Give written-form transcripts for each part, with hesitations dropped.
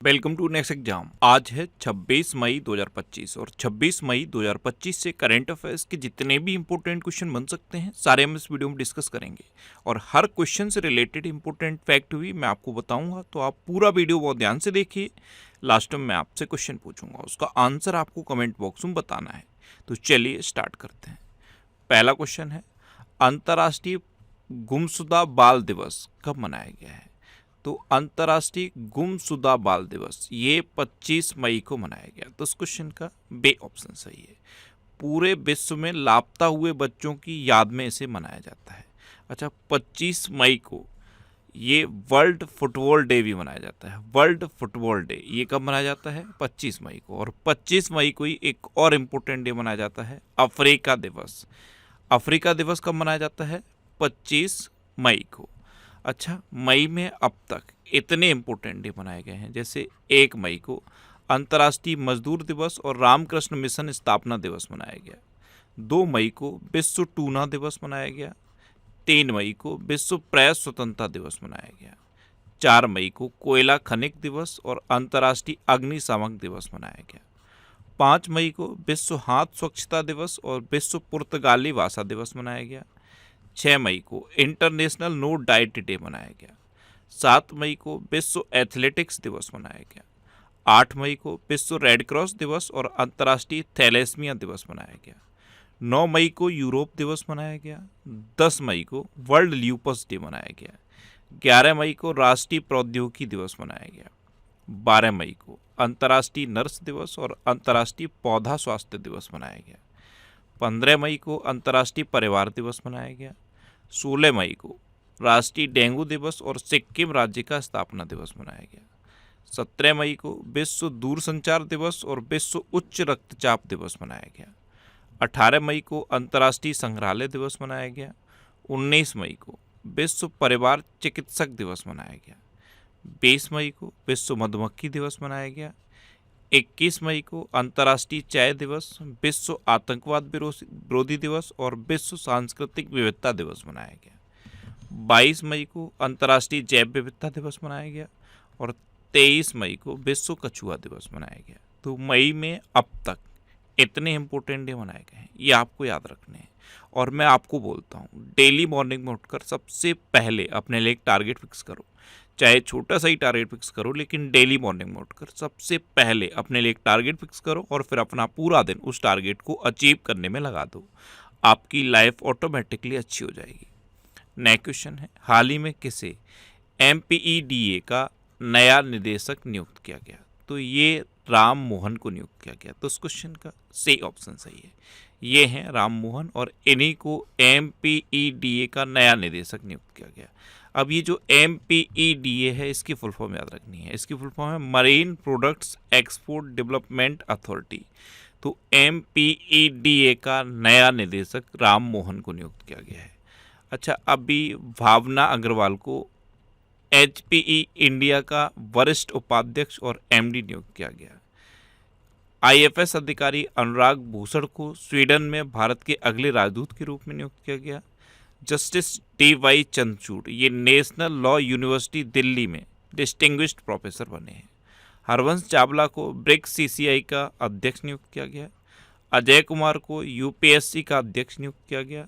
Welcome to next exam. आज है 26 मई 2025 और 26 मई 2025 से करंट अफेयर्स के जितने भी इंपॉर्टेंट क्वेश्चन बन सकते हैं सारे हम इस वीडियो में डिस्कस करेंगे और हर क्वेश्चन से रिलेटेड इंपॉर्टेंट फैक्ट भी मैं आपको बताऊंगा, तो आप पूरा वीडियो बहुत ध्यान से देखिए। लास्ट में मैं आपसे क्वेश्चन पूछूंगा, उसका आंसर आपको कमेंट बॉक्स में बताना है। तो चलिए स्टार्ट करते हैं। पहला क्वेश्चन है, अंतर्राष्ट्रीय गुमशुदा बाल दिवस कब मनाया गया है? तो अंतर्राष्ट्रीय गुमशुदा बाल दिवस ये 25 मई को मनाया गया। तो इस क्वेश्चन का बे ऑप्शन सही है। पूरे विश्व में लापता हुए बच्चों की याद में इसे मनाया जाता है। अच्छा, 25 मई को ये वर्ल्ड फुटबॉल डे भी मनाया जाता है। वर्ल्ड फुटबॉल डे ये कब मनाया जाता है? 25 मई को। और 25 मई को ही एक और इम्पोर्टेंट डे मनाया जाता है, अफ्रीका दिवस। अफ्रीका दिवस कब मनाया जाता है? 25 मई को। अच्छा, मई में अब तक इतने इम्पोर्टेंट डे मनाए गए हैं, जैसे 1 मई को अंतर्राष्ट्रीय मजदूर दिवस और रामकृष्ण मिशन स्थापना दिवस मनाया गया। 2 मई को विश्व टूना दिवस मनाया गया। 3 मई को विश्व प्रेस स्वतंत्रता दिवस मनाया गया। 4 मई को कोयला खनिक दिवस और अंतर्राष्ट्रीय अग्निशामक दिवस मनाया गया। 5 मई को विश्व हाथ स्वच्छता दिवस और विश्व पुर्तगाली भाषा दिवस मनाया गया। 6 मई को इंटरनेशनल नो डाइट डे मनाया गया। 7 मई को विश्व एथलेटिक्स दिवस मनाया गया। 8 मई को विश्व रेड क्रॉस दिवस और अंतर्राष्ट्रीय थैलेसीमिया दिवस मनाया गया। 9 मई को यूरोप दिवस मनाया गया। 10 मई को वर्ल्ड ल्यूपस डे मनाया गया। 11 मई को राष्ट्रीय प्रौद्योगिकी दिवस मनाया गया। 12 मई को अंतर्राष्ट्रीय नर्स दिवस और अंतर्राष्ट्रीय पौधा स्वास्थ्य दिवस मनाया गया। 15 मई को अंतर्राष्ट्रीय परिवार दिवस मनाया गया। 16 मई को राष्ट्रीय डेंगू दिवस और सिक्किम राज्य का स्थापना दिवस मनाया गया। 17 मई को विश्व दूरसंचार दिवस और विश्व उच्च रक्तचाप दिवस मनाया गया। 18 मई को अंतर्राष्ट्रीय संग्रहालय दिवस मनाया गया। 19 मई को विश्व परिवार चिकित्सक दिवस मनाया गया। 20 मई को विश्व मधुमक्खी दिवस मनाया गया। 21 मई को अंतर्राष्ट्रीय चाय दिवस, विश्व आतंकवाद विरोधी दिवस और विश्व सांस्कृतिक विविधता दिवस मनाया गया। 22 मई को अंतर्राष्ट्रीय जैव विविधता दिवस मनाया गया और 23 मई को विश्व कछुआ दिवस मनाया गया। तो मई में अब तक इतने इम्पोर्टेंट डे मनाए गए हैं, ये आपको याद रखने हैं। और मैं आपको बोलता हूँ, डेली मॉर्निंग में उठकर सबसे पहले अपने लिए एक टारगेट फिक्स करो। चाहे छोटा सा ही टारगेट फिक्स करो, लेकिन डेली मॉर्निंग में उठकर सबसे पहले अपने लिए एक टारगेट फिक्स करो और फिर अपना पूरा दिन उस टारगेट को अचीव करने में लगा दो। आपकी लाइफ ऑटोमेटिकली अच्छी हो जाएगी। नेक्स्ट क्वेश्चन है, हाल ही में किसे MPEDA का नया निदेशक नियुक्त किया गया? तो ये राम मोहन को नियुक्त किया गया। तो इस क्वेश्चन का सही ऑप्शन सही है, ये हैं राम मोहन और इन्हीं को MPEDA का नया निदेशक नियुक्त किया गया। अब ये जो MPEDA है, इसकी फुल फॉर्म याद रखनी है। इसकी फुल फॉर्म है marine products export development authority. तो MPEDA का नया निदेशक राम मोहन को नियुक्त किया गया है। अच्छा, अभी भावना अग्रवाल को HPE इंडिया का वरिष्ठ उपाध्यक्ष और MD नियुक्त किया गया। IFS अधिकारी अनुराग भूषण को स्वीडन में भारत के अगले राजदूत के रूप में नियुक्त किया गया। जस्टिस DY चंद्रचूड़ ये नेशनल लॉ यूनिवर्सिटी दिल्ली में डिस्टिंग्विश्ड प्रोफेसर बने हैं। हरवंश चावला को ब्रिक्स CCI का अध्यक्ष नियुक्त किया गया। अजय कुमार को UPSC का अध्यक्ष नियुक्त किया गया।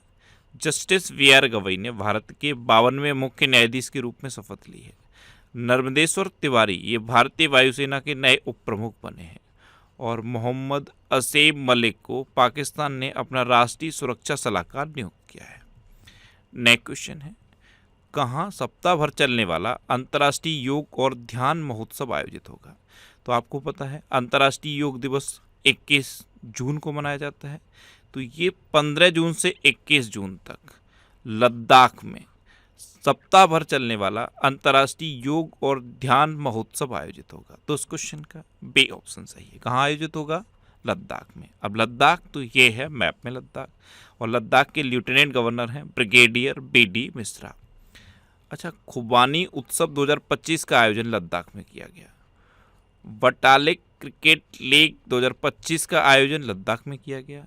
जस्टिस VR गवई ने भारत के 52वें मुख्य न्यायाधीश के रूप में शपथ ली है। नर्मदेश्वर तिवारी ये भारतीय वायुसेना के नए उप प्रमुख बने हैं। और मोहम्मद असेम मलिक को पाकिस्तान ने अपना राष्ट्रीय सुरक्षा सलाहकार नियुक्त किया है। नेक्स्ट क्वेश्चन है, कहाँ सप्ताह भर चलने वाला अंतर्राष्ट्रीय योग और ध्यान महोत्सव आयोजित होगा? तो आपको पता है अंतर्राष्ट्रीय योग दिवस 21 जून को मनाया जाता है। तो ये 15 जून से 21 जून तक लद्दाख में सप्ताह भर चलने वाला अंतर्राष्ट्रीय योग और ध्यान महोत्सव आयोजित होगा। तो इस क्वेश्चन का बी ऑप्शन सही है। कहाँ आयोजित होगा? लद्दाख में। अब लद्दाख तो ये है मैप में लद्दाख, और लद्दाख के लेफ्टिनेंट गवर्नर हैं ब्रिगेडियर BD मिश्रा। अच्छा, खुबानी उत्सव 2025 का आयोजन लद्दाख में किया गया। बटालिक क्रिकेट लीग 2025 का आयोजन लद्दाख में किया गया।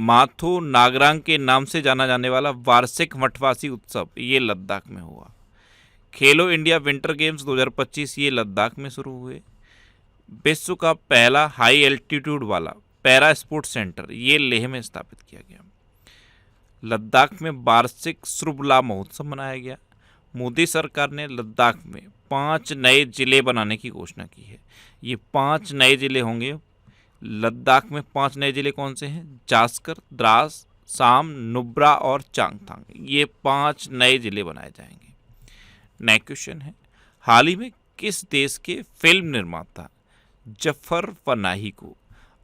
माथो नागरांग के नाम से जाना जाने वाला वार्षिक मठवासी उत्सव ये लद्दाख में हुआ। खेलो इंडिया विंटर गेम्स 2025 ये लद्दाख में शुरू हुए। विश्व का पहला हाई एल्टीट्यूड वाला पैरा स्पोर्ट्स सेंटर ये लेह में स्थापित किया गया। लद्दाख में वार्षिक श्रुबला महोत्सव मनाया गया। मोदी सरकार ने लद्दाख में 5 नए जिले बनाने की घोषणा की है। ये 5 नए जिले होंगे। लद्दाख में 5 नए जिले कौन से हैं? जास्कर, द्रास, साम, नुब्रा और चांगथांग। ये 5 नए जिले बनाए जाएंगे। नेक्स्ट क्वेश्चन है, हाल ही में किस देश के फिल्म निर्माता जफर पनाही को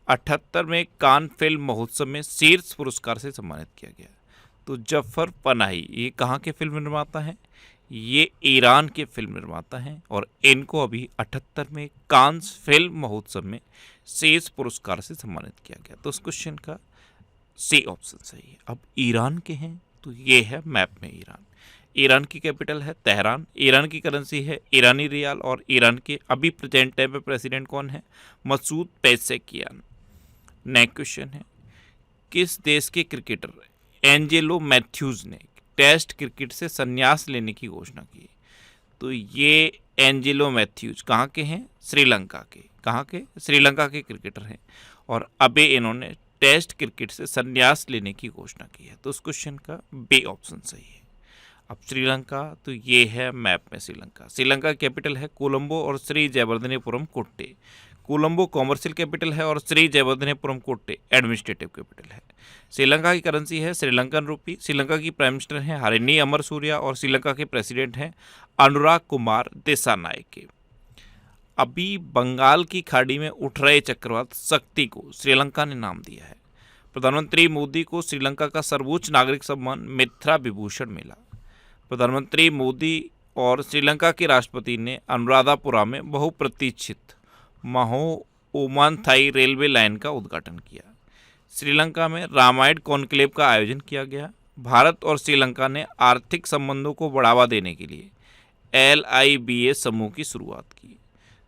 78वें कान फिल्म महोत्सव में शीर्ष पुरस्कार से सम्मानित किया गया? तो जफर पनाही ये कहाँ के फिल्म निर्माता हैं? ये ईरान के फिल्म निर्माता हैं और इनको अभी 78वें कांस फिल्म महोत्सव में शीर्ष पुरस्कार से सम्मानित किया गया। तो उस क्वेश्चन का सी ऑप्शन सही है। अब ईरान के हैं तो ये है मैप में ईरान। ईरान की कैपिटल है तेहरान। ईरान की करेंसी है ईरानी रियाल और ईरान के अभी प्रेजेंट टाइम पे प्रेसिडेंट कौन है? मसूद पेज़ेश्कियान। नेक्स्ट क्वेश्चन है, किस देश के क्रिकेटर एंजेलो मैथ्यूज ने टेस्ट क्रिकेट से संन्यास लेने की घोषणा की? तो ये एंजेलो मैथ्यूज कहाँ के हैं? श्रीलंका के। कहाँ के? श्रीलंका के क्रिकेटर हैं और अभी इन्होंने टेस्ट क्रिकेट से संन्यास लेने की घोषणा की है। तो उस क्वेश्चन का बी ऑप्शन सही है। अब श्रीलंका तो ये है मैप में श्रीलंका। श्रीलंका कैपिटल है कोलंबो और श्री जयवर्धनेपुरम कोट्टे। कोलंबो कॉमर्शियल कैपिटल है और श्री जयवर्धनेपुरम कोट्टे एडमिनिस्ट्रेटिव कैपिटल है। श्रीलंका की करेंसी है श्रीलंकन रूपी। श्रीलंका की प्राइम मिनिस्टर हैं हरिनी अमरसूरिया और श्रीलंका के प्रेसिडेंट हैं अनुराग कुमार दिसानायके। अभी बंगाल की खाड़ी में उठ रहे चक्रवात शक्ति को श्रीलंका ने नाम दिया है। प्रधानमंत्री मोदी को श्रीलंका का सर्वोच्च नागरिक सम्मान मित्रा विभूषण मिला। प्रधानमंत्री मोदी और श्रीलंका के राष्ट्रपति ने अनुराधापुरा में बहुप्रतीक्षित महो ओमानथाई रेलवे लाइन का उद्घाटन किया। श्रीलंका में रामायण कॉन्क्लेव का आयोजन किया गया। भारत और श्रीलंका ने आर्थिक संबंधों को बढ़ावा देने के लिए LIBA समूह की शुरुआत की।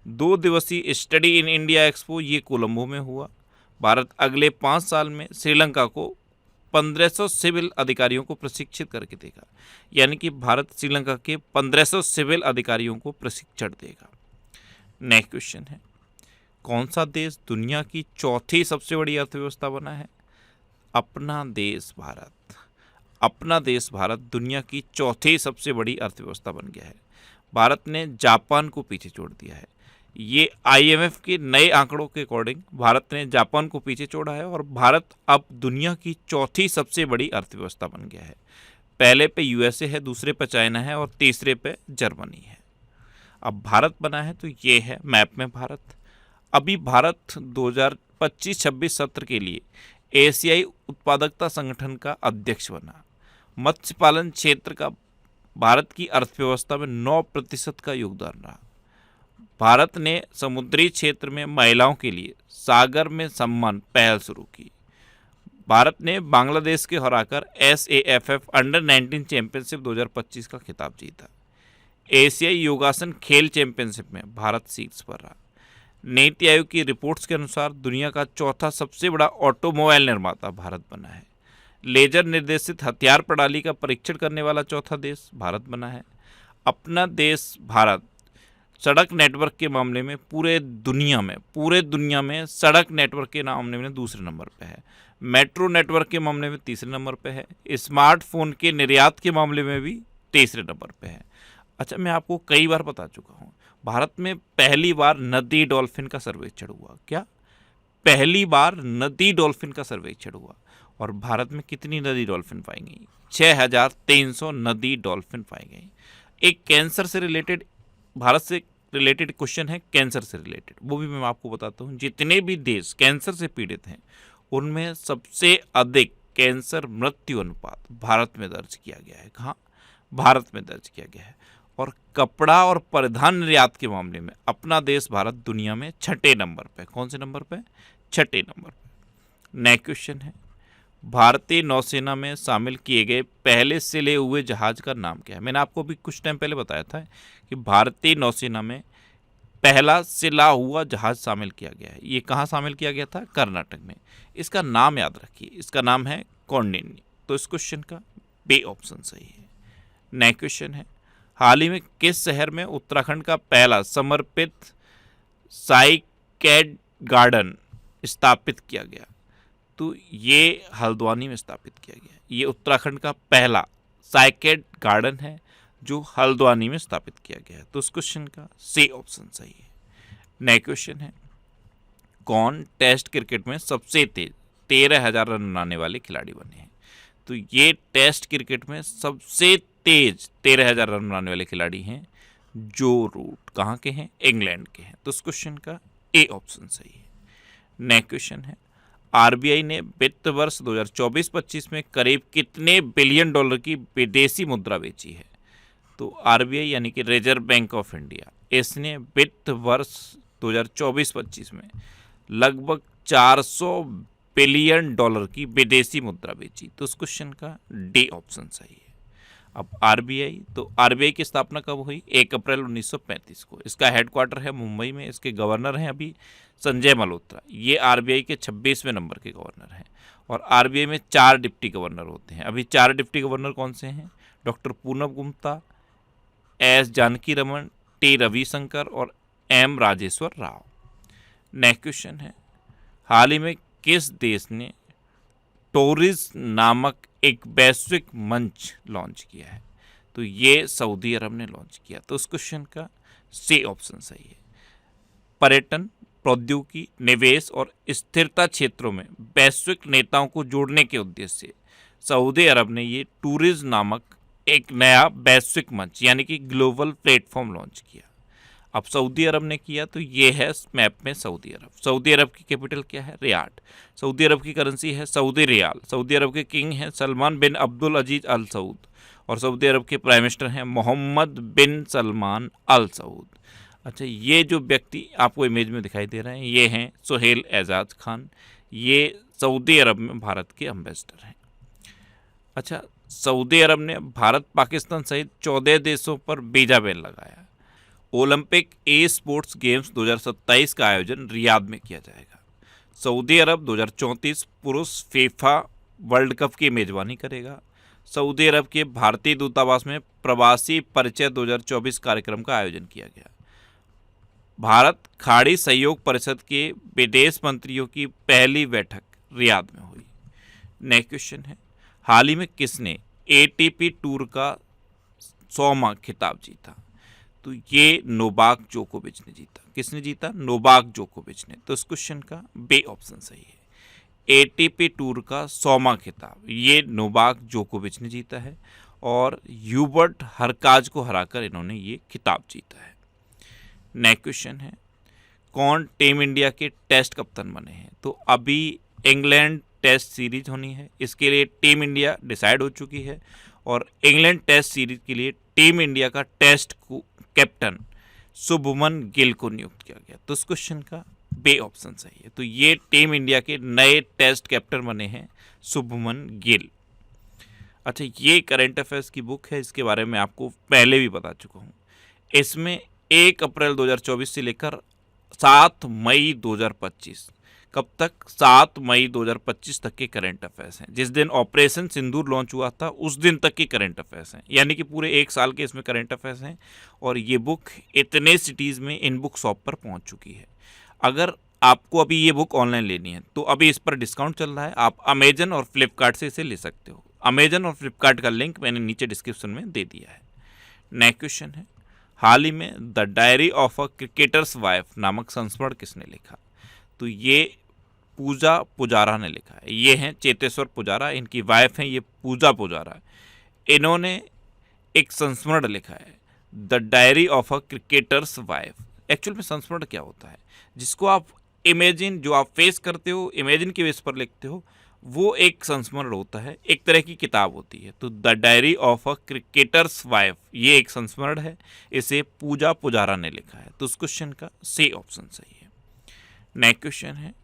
2 दिवसीय स्टडी इन इंडिया एक्सपो ये कोलंबो में हुआ। भारत अगले 5 साल में श्रीलंका को 1500 सिविल अधिकारियों को प्रशिक्षित करके देगा। यानी कि भारत श्रीलंका के 1500 सिविल अधिकारियों को प्रशिक्षण देगा। नेक्स्ट क्वेश्चन है, कौन सा देश दुनिया की चौथी सबसे बड़ी अर्थव्यवस्था बना है? अपना देश भारत। अपना देश भारत दुनिया की चौथी सबसे बड़ी अर्थव्यवस्था बन गया है। भारत ने जापान को पीछे छोड़ दिया है। ये IMF के नए आंकड़ों के अकॉर्डिंग भारत ने जापान को पीछे छोड़ा है और भारत अब दुनिया की चौथी सबसे बड़ी अर्थव्यवस्था बन गया है। पहले पे USA है, दूसरे पे चाइना है और तीसरे पे जर्मनी है। अब भारत बना है तो ये है मैप में भारत। अभी भारत 2025-26 सत्र के लिए एशियाई उत्पादकता संगठन का अध्यक्ष बना। मत्स्य पालन क्षेत्र का भारत की अर्थव्यवस्था में 9% का योगदान रहा। भारत ने समुद्री क्षेत्र में महिलाओं के लिए सागर में सम्मान पहल शुरू की। भारत ने बांग्लादेश के हराकर SAFF अंडर-19 चैंपियनशिप 2025 का खिताब जीता। एशियाई योगासन खेल चैंपियनशिप में भारत शीर्ष पर रहा। नीति आयोग की रिपोर्ट्स के अनुसार दुनिया का चौथा सबसे बड़ा ऑटोमोबाइल निर्माता भारत बना है। लेजर निर्देशित हथियार प्रणाली का परीक्षण करने वाला चौथा देश भारत बना है। अपना देश भारत सड़क नेटवर्क के मामले में पूरे दुनिया में सड़क नेटवर्क के मामले में दूसरे नंबर पे है। मेट्रो नेटवर्क के मामले में तीसरे नंबर पे है। स्मार्टफोन के निर्यात के मामले में भी तीसरे नंबर पे है। अच्छा, मैं आपको कई बार बता चुका हूँ, भारत में पहली बार नदी डॉल्फिन का सर्वेक्षण हुआ। क्या? पहली बार नदी डॉल्फिन का सर्वेक्षण हुआ। और भारत में कितनी नदी डॉल्फिन पाई गई? 6300 नदी डॉल्फिन पाई गई। एक कैंसर से रिलेटेड, भारत से रिलेटेड क्वेश्चन है, कैंसर से रिलेटेड, वो भी मैं आपको बताता हूँ। जितने भी देश कैंसर से पीड़ित हैं उनमें सबसे अधिक कैंसर मृत्यु अनुपात भारत में दर्ज किया गया है। कहाँ? भारत में दर्ज किया गया है। और कपड़ा और परिधान निर्यात के मामले में अपना देश भारत दुनिया में 6ठे नंबर पे। कौन से नंबर पे? 6ठे नंबर पे। नेक्स्ट क्वेश्चन है, भारतीय नौसेना में शामिल किए गए पहले सिले हुए जहाज का नाम क्या है? मैंने आपको भी कुछ टाइम पहले बताया था कि भारतीय नौसेना में पहला सिला हुआ जहाज शामिल किया गया है। ये कहाँ शामिल किया गया था? कर्नाटक में। इसका नाम याद रखिए, इसका नाम है कौंडिन्य। तो इस क्वेश्चन का बी ऑप्शन सही है। नेक्स्ट क्वेश्चन है, हाल ही में किस शहर में उत्तराखंड का पहला समर्पित साइकेड गार्डन स्थापित किया गया? तो ये हल्द्वानी में स्थापित किया गया। ये उत्तराखंड का पहला साइकेड गार्डन है जो हल्द्वानी में स्थापित किया गया है। तो इस क्वेश्चन का सी ऑप्शन सही है। नेक्स्ट क्वेश्चन है, कौन टेस्ट क्रिकेट में सबसे तेज 13,000 रन बनाने वाले खिलाड़ी बने हैं? तो ये टेस्ट क्रिकेट में सबसे तेज 13,000 रन बनाने वाले खिलाड़ी हैं जो रूट। कहाँ के हैं? इंग्लैंड के हैं। तो इस क्वेश्चन का ए ऑप्शन सही है। नेक्स्ट क्वेश्चन है, आरबीआई ने वित्त वर्ष 2024-25 में करीब कितने बिलियन डॉलर की विदेशी मुद्रा बेची है? तो आरबीआई यानी कि रिजर्व बैंक ऑफ इंडिया, इसने वित्त वर्ष 2024-25 में लगभग 400 बिलियन डॉलर की विदेशी मुद्रा बेची। तो इस क्वेश्चन का डी ऑप्शन सही है। अब आरबीआई, तो आरबीआई की स्थापना कब हुई? 1 अप्रैल 1935 को। इसका हेडक्वार्टर है मुंबई में। इसके गवर्नर हैं अभी संजय मल्होत्रा। ये आरबीआई के 26वें नंबर के गवर्नर हैं। और आरबीआई में 4 डिप्टी गवर्नर होते हैं। अभी 4 डिप्टी गवर्नर कौन से हैं? Doctor Poonam Gupta, S Janaki Raman, T Ravishankar और M Rajeshwar Rao. Next question है, हाल ही में किस देश ने टोरिज नामक एक वैश्विक मंच लॉन्च किया है? तो ये सऊदी अरब ने लॉन्च किया। तो इस क्वेश्चन का सी ऑप्शन सही है। पर्यटन, प्रौद्योगिकी, निवेश और स्थिरता क्षेत्रों में वैश्विक नेताओं को जोड़ने के उद्देश्य से सऊदी अरब ने ये टूरिज्म नामक एक नया वैश्विक मंच यानी कि ग्लोबल प्लेटफॉर्म लॉन्च किया। अब सऊदी अरब ने किया तो ये है मैप में सऊदी अरब। सऊदी अरब की कैपिटल क्या है? रियाद। सऊदी अरब की करेंसी है सऊदी रियाल। सऊदी अरब के किंग हैं सलमान बिन अब्दुल अजीज अल सऊद और सऊदी अरब के प्राइम मिनिस्टर हैं मोहम्मद बिन सलमान अल सऊद। अच्छा, ये जो व्यक्ति आपको इमेज में दिखाई दे रहे हैं ये हैं सुहेल एजाज खान। ये सऊदी अरब में भारत के एम्बेसडर हैं। अच्छा, सऊदी अरब ने भारत, पाकिस्तान सहित 14 देशों पर वीजा बैन लगाया। ओलंपिक ए स्पोर्ट्स गेम्स 2027 का आयोजन रियाद में किया जाएगा। सऊदी अरब 2034 पुरुष फीफा वर्ल्ड कप की मेजबानी करेगा। सऊदी अरब के भारतीय दूतावास में प्रवासी परिचय 2024 कार्यक्रम का आयोजन किया गया। भारत खाड़ी सहयोग परिषद के विदेश मंत्रियों की पहली बैठक रियाद में हुई। नेक्स्ट क्वेश्चन है, हाल ही में किसने एटीपी टूर का 100वां खिताब जीता? तो ये नोवाक जोकोविच ने जीता। किसने जीता? नोवाक जोकोविच ने। तो इस क्वेश्चन का बी ऑप्शन सही है। एटीपी टूर का 100वां खिताब ये नोवाक जोकोविच ने जीता है और ह्यूबर्ट हरकाज को हराकर इन्होंने ये खिताब जीता है। नेक्स्ट क्वेश्चन है, कौन टीम इंडिया के टेस्ट कप्तान बने हैं? तो अभी इंग्लैंड टेस्ट सीरीज होनी है, इसके लिए टीम इंडिया डिसाइड हो चुकी है और इंग्लैंड टेस्ट सीरीज के लिए टीम इंडिया का टेस्ट कैप्टन शुभमन गिल को नियुक्त किया गया। तो इस क्वेश्चन का बी ऑप्शन सही है। तो ये टीम इंडिया के नए टेस्ट कैप्टन बने हैं शुभमन गिल। अच्छा, ये करंट अफेयर्स की बुक है, इसके बारे में आपको पहले भी बता चुका हूँ। इसमें 1 अप्रैल 2024 से लेकर 7 मई 2025 कब तक? 7 मई 2025 तक के करंट अफेयर्स हैं। जिस दिन ऑपरेशन सिंदूर लॉन्च हुआ था उस दिन तक के करंट अफेयर्स हैं, यानी कि पूरे 1 साल के इसमें करंट अफेयर्स हैं। और ये बुक इतने सिटीज़ में इन बुक शॉप पर पहुंच चुकी है। अगर आपको अभी ये बुक ऑनलाइन लेनी है तो अभी इस पर डिस्काउंट चल रहा है। आप अमेजन और फ्लिपकार्ट से इसे ले सकते हो। अमेजन और फ्लिपकार्ट का लिंक मैंने नीचे डिस्क्रिप्शन में दे दिया है। नेक्स्ट क्वेश्चन है, हाल ही में the diary of a cricketers wife नामक संस्मरण किसने लिखा? तो ये पूजा पुजारा ने लिखा है। ये हैं चेतेश्वर पुजारा, इनकी वाइफ हैं ये पूजा पुजारा। इन्होंने एक संस्मरण लिखा है the diary of a cricketers wife. Actual में संस्मरण क्या होता है? जिसको आप इमेजिन, जो आप फेस करते हो, इमेजिन के बेस पर लिखते हो, वो एक संस्मरण होता है, एक तरह की किताब होती है। तो the diary of a cricketers wife ये एक संस्मरण है, इसे पूजा पुजारा ने लिखा है। तो उस क्वेश्चन का सी ऑप्शन सही है। नेक्स्ट क्वेश्चन है,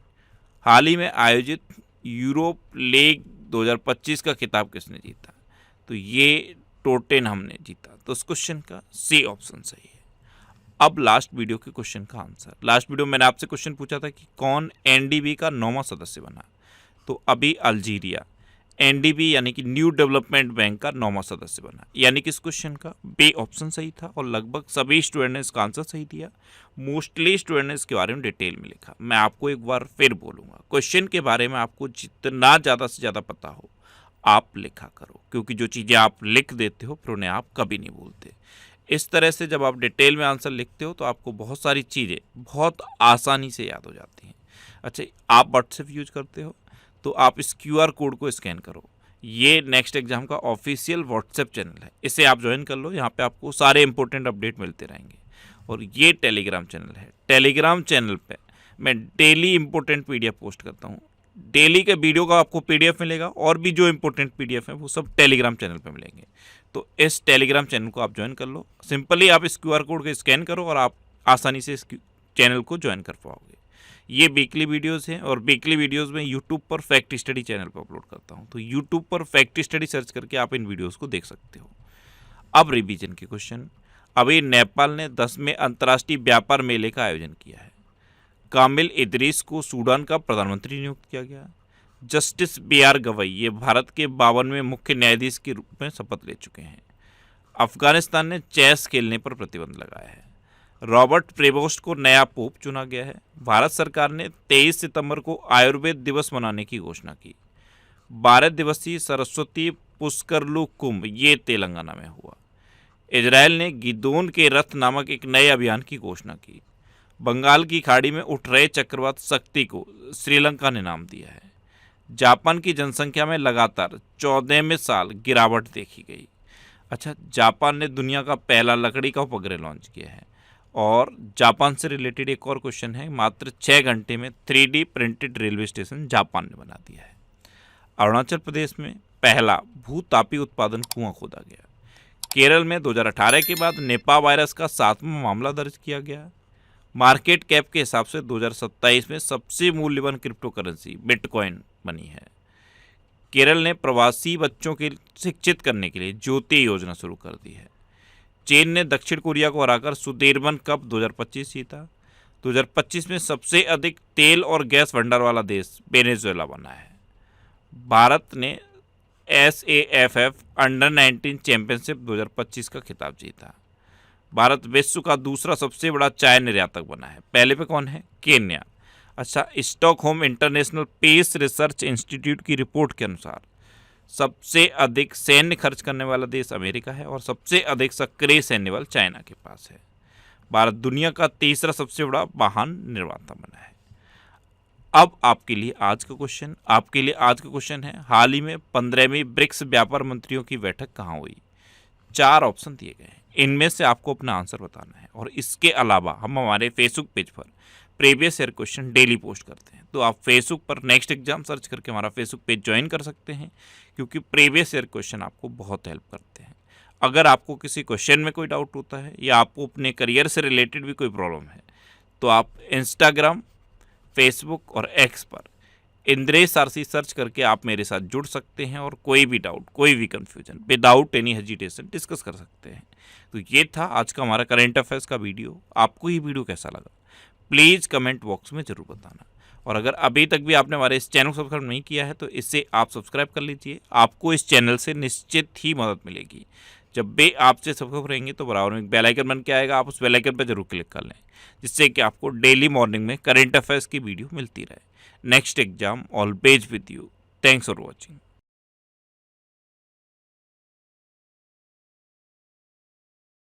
हाल ही में आयोजित यूरोप लीग 2025 का खिताब किसने जीता? तो ये टोटेनहम ने जीता। तो इस क्वेश्चन का सी ऑप्शन सही है। अब लास्ट वीडियो के क्वेश्चन का आंसर। लास्ट वीडियो में मैंने आपसे क्वेश्चन पूछा था कि कौन एनडीबी का 9वां सदस्य बना? तो अभी अल्जीरिया। एनडीबी यानी कि न्यू डेवलपमेंट बैंक का 9वां सदस्य बना। यानी कि इस क्वेश्चन का बी ऑप्शन सही था और लगभग सभी स्टूडेंट ने इसका आंसर सही दिया। मोस्टली स्टूडेंट ने इसके बारे में डिटेल में लिखा। मैं आपको एक बार फिर बोलूँगा, क्वेश्चन के बारे में आपको जितना ज़्यादा से ज़्यादा पता हो आप लिखा करो, क्योंकि जो चीज़ें आप लिख देते हो फिर उन्हें आप कभी नहीं भूलते। इस तरह से जब आप डिटेल में आंसर लिखते हो तो आपको बहुत सारी चीज़ें बहुत आसानी से याद हो जाती हैं। अच्छा, आप व्हाट्सएप यूज करते हो तो आप इस QR कोड को स्कैन करो। ये नेक्स्ट एग्जाम का ऑफिशियल व्हाट्सएप चैनल है, इसे आप ज्वाइन कर लो। यहाँ पे आपको सारे इंपॉर्टेंट अपडेट मिलते रहेंगे। और ये टेलीग्राम चैनल है, टेलीग्राम चैनल पे मैं डेली इंपॉर्टेंट PDF पोस्ट करता हूँ। डेली के वीडियो का आपको PDF मिलेगा और भी जो इंपॉर्टेंट PDF है वो सब टेलीग्राम चैनल पे मिलेंगे। तो इस टेलीग्राम चैनल को आप ज्वाइन कर लो। सिंपली आप इस QR कोड को स्कैन करो और आप आसानी से इस चैनल को ज्वाइन कर पाओगे। ये वीकली वीडियोस हैं और वीकली वीडियोस में यूट्यूब पर फैक्ट स्टडी चैनल पर अपलोड करता हूँ। तो यूट्यूब पर फैक्ट स्टडी सर्च करके आप इन वीडियोस को देख सकते हो। अब रिवीजन के क्वेश्चन। अभी नेपाल ने 10वें अंतर्राष्ट्रीय व्यापार मेले का आयोजन किया है। कामिल इदरीस को सूडान का प्रधानमंत्री नियुक्त किया गया। जस्टिस BR गवई ये भारत के 52वें मुख्य न्यायाधीश के रूप में शपथ ले चुके हैं। अफगानिस्तान ने चेस खेलने पर प्रतिबंध लगाया है। रॉबर्ट प्रेबोस्ट को नया पोप चुना गया है। भारत सरकार ने 23 सितंबर को आयुर्वेद दिवस मनाने की घोषणा की। 12 दिवसीय सरस्वती पुष्करलू कुंभ ये तेलंगाना में हुआ। इजरायल ने गिदोन के रथ नामक एक नए अभियान की घोषणा की। बंगाल की खाड़ी में उठ रहे चक्रवात शक्ति को श्रीलंका ने नाम दिया है। जापान की जनसंख्या में लगातार 14वें साल गिरावट देखी गई। अच्छा, जापान ने दुनिया का पहला लकड़ी का उपग्रह लॉन्च किया है। और जापान से रिलेटेड एक और क्वेश्चन है। मात्र 6 घंटे में 3D printed railway station Japan ने बना दिया है। अरुणाचल प्रदेश में पहला भूतापी उत्पादन कुआं खोदा गया। केरल में 2018 के बाद निपा वायरस का 7वां मामला दर्ज किया गया। मार्केट कैप के हिसाब से 2027 में सबसे मूल्यवान क्रिप्टो करेंसी बिटकॉइन बनी है। केरल ने प्रवासी बच्चों के शिक्षित करने के लिए ज्योति योजना शुरू कर दी है। चीन ने दक्षिण कोरिया को हराकर सुदीर्घन कप 2025 जीता। 2025 में सबसे अधिक तेल और गैस भंडार वाला देश वेनेजुएला बना है। भारत ने SAFF अंडर-19 चैंपियनशिप 2025 का खिताब जीता। भारत विश्व का दूसरा सबसे बड़ा चाय निर्यातक बना है। पहले पे कौन है? केन्या। अच्छा, Stockholm International Peace Research Institute की रिपोर्ट के अनुसार सबसे अधिक सैन्य खर्च करने वाला देश अमेरिका है और सबसे अधिक सक्रिय सैन्य बल चाइना के पास है। भारत दुनिया का तीसरा सबसे बड़ा वाहन निर्माता बना है। अब आपके लिए आज का क्वेश्चन है, हाल ही में 15वीं ब्रिक्स व्यापार मंत्रियों की बैठक कहाँ हुई? 4 ऑप्शन दिए गए हैं, इनमें से आपको अपना आंसर बताना है। और इसके अलावा हम हमारे फेसबुक पेज पर previous year question daily post करते हैं। तो आप फेसबुक पर नेक्स्ट एग्जाम सर्च करके हमारा फेसबुक पेज ज्वाइन कर सकते हैं, क्योंकि प्रीवियस ईयर क्वेश्चन आपको बहुत हेल्प करते हैं। अगर आपको किसी क्वेश्चन में कोई डाउट होता है या आपको अपने करियर से रिलेटेड भी कोई प्रॉब्लम है तो आप इंस्टाग्राम, फेसबुक और X पर इंद्रेश RC सर्च करके आप मेरे साथ जुड़ सकते हैं और कोई भी डाउट, कोई भी confusion without any hesitation discuss कर सकते हैं। तो ये था आज का हमारा करंट अफेयर्स का वीडियो। आपको ये वीडियो कैसा लगा प्लीज़ कमेंट बॉक्स में ज़रूर बताना। और अगर अभी तक भी आपने हमारे इस चैनल को सब्सक्राइब नहीं किया है तो इससे आप सब्सक्राइब कर लीजिए। आपको इस चैनल से निश्चित ही मदद मिलेगी। जब भी आपसे सब्सक्राइब रहेंगे तो बराबर में एक बेल आइकन बन के आएगा, आप उस बेल आइकन पर जरूर क्लिक कर लें, जिससे कि आपको डेली मॉर्निंग में करंट अफेयर्स की वीडियो मिलती रहे। Next exam always with you. Thanks for watching.